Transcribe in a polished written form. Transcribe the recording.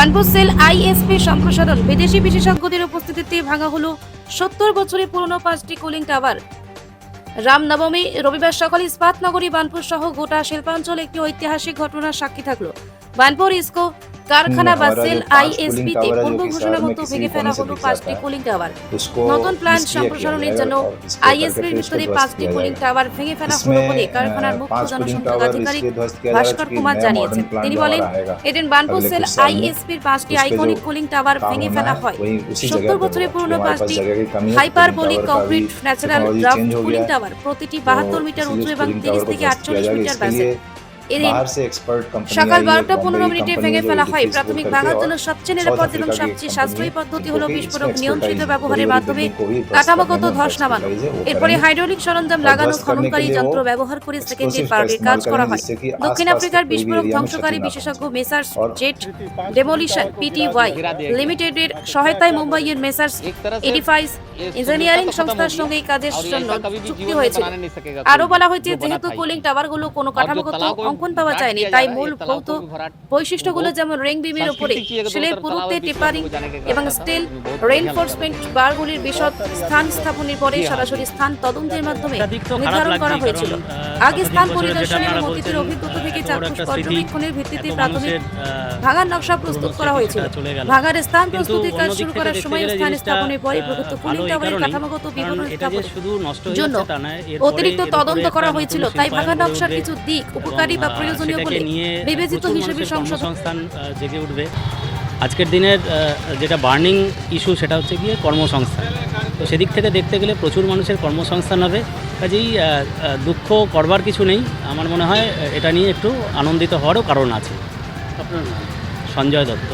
Banpur sell ISP সম্প্রসারণ বিদেশি বিশেষজ্ঞদের উপস্থিতিতে ভাঙা হলো 70 বছরের পুরনো 5টি কুলিং টাওয়ার। রামনবমী রবিবার সকালে ইস্পাত নগরী বানপুর সহ গোটা শিল্পাঞ্চল একটি ঐতিহাসিক ঘটনার সাক্ষী থাকলো। বানপুর ইস্কো কারখানা বা সেল আইএসপি তে পূর্ব ঘোষণা মতো ভেঙে ফেলা হলো 5টি কুলিং টাওয়ার। নতুন প্ল্যান্ট সম্প্রসারণের জন্য আইএসপির ভিতরে 5টি কুলিং টাওয়ার ভেঙে ফেলা হলো বলে কারখানার মুখ্য জনসংযোগ আধিকারিক ভাস্কর কুমার জানিয়েছেন। তিনি বলেন, এদিন বানপুর সেল আইএসপির 5টি আইকনিক কুলিং টাওয়ার ভেঙে ফেলা হয়। 70 বছরের পুরনো 5টি hyperbolic concrete natural draft cooling tower প্রতিটি 72 মিটার উঁচু এবং 30 থেকে 48 মিটার ব্যাসে এদিন সকাল 12:15 ভেঙে ফেলা হয়। প্রাথমিক ভাঙার জন্য সবচেয়ে নিরাপদ এবং সবচেয়ে সাশ্রয়ী পদ্ধতি হলো বিস্ফোরক নিয়ন্ত্রিত ব্যবহারের মাধ্যমে কাঠামোগত ধস নামানো। এরপরে হাইড্রোলিক সরঞ্জাম লাগানো, খননকারী যন্ত্র ব্যবহার করে সেকেন্ডের পার্টের কাজ করা হয়। দক্ষিণ আফ্রিকার বিস্ফোরক ধ্বংসকারী বিশেষজ্ঞ মেসার্স জেট ডেমোলিশন পিটিওয়াই লিমিটেডের সহায়তায় মুম্বাইয়ের মেসার্স এডিফাইস ইঞ্জিনিয়ারিং সংস্থার সঙ্গে এই কাজের জন্য চুক্তি হয়েছে। আরও বলা হয়েছে, যেহেতু কুলিং টাওয়ারগুলো কোনো কাঠামোগত অঙ্কন পাওয়া যায়নি, তাই মূল ভৌত বৈশিষ্ট্যগুলো যেমন রিং বিমের উপরে শিলের পুরুত্বে টেপারিং এবং স্টিল রেইনফোর্সমেন্ট বারগুলির বিশদ স্থান স্থাপনের পরে সরাসরি স্থান তদন্তের মাধ্যমে নির্ধারণ করা হয়েছিল। আগে স্থান পরিদর্শন এবং অতীতের অভিজ্ঞতা থেকে চাক্ষুষ পর্যবেক্ষণের ভিত্তিতে প্রাথমিক ভাঙার নকশা প্রস্তুত করা হয়েছিল। ভাঙার স্থান প্রস্তুতির কাজ শুরু করার সময় স্থান স্থাপনের পরে প্রকৃত কুলিং টাওয়ারের কাঠামোগত বিবরণ স্থাপনের জন্য অতিরিক্ত তদন্ত করা হয়েছিল। তাই ভাঙার নকশার কিছু দিক উপকারী বা প্রয়োজনীয় বলে বিবেচিত হিসেবে সংশোধন জেগে উঠবে। আজকের দিনের যেটা বার্নিং ইস্যু সেটা হচ্ছে গিয়ে কর্মসংস্থান। তো সেদিক থেকে দেখতে গেলে প্রচুর মানুষের কর্মসংস্থান হবে, কাজেই দুঃখ করবার কিছু নেই। আমার মনে হয় এটা নিয়ে একটু আনন্দিত হওয়ারও কারণ আছে। আপনার সঞ্জয় দত্ত।